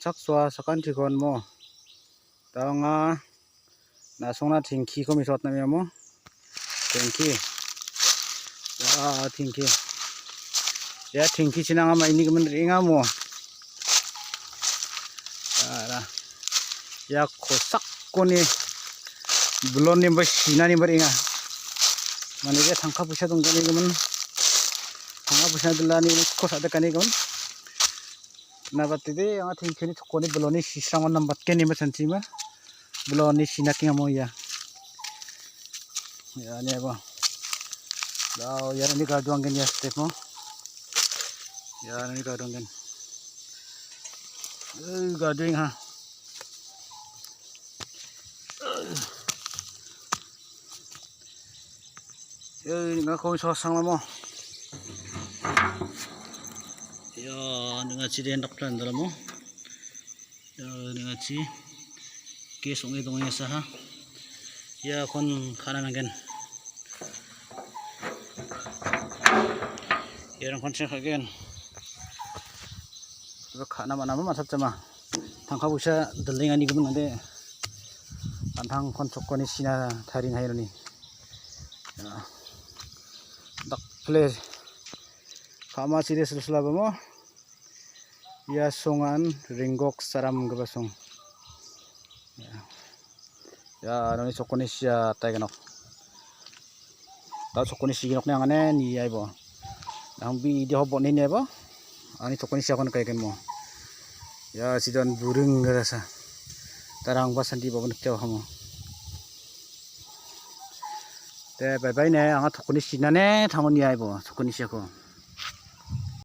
sak swa sakan tikon mo tanga na songna thingki ko mi sot na mi mo thingki thingki ya thingki chinanga ma ini kemen ringa mo ara ya khosak koni bulon ni ba sina ni beringa mane je thangka pusa dong jani kemen thangka pusa dilani ko sada kani kemen na batide anga thingki ni thokoni buloni sisang on nambat ke ni ma sanchi ma buloni sina kinga mo ya ne ba dao ya ni ka duang gen ya step mo ya ni ka duang gen gading ha ni nga ko so sang mo ya ni nga chi den doktor ndala mo ya ni nga chi ke song e dong ya sa ha ya kon khana nangen ya ran kon che khagen ro khana mana ma thap chama thangkha busa daling ani gumun ande anthang kon chokoni sina tharin haironi dak play khama sire sulsula bamo ya songan ringgok saram gabasong ya noni chokoni sia taiganok ta chokoni siginok ne angane ni aibo nang bi di hobo ni nebo ani chokoni sia kon kaigen mo ya sidon burung garasa tarang basandi babon kyo hamo te bye bye ne anga chokoni sina ne thangoni aibo chokoni sia ko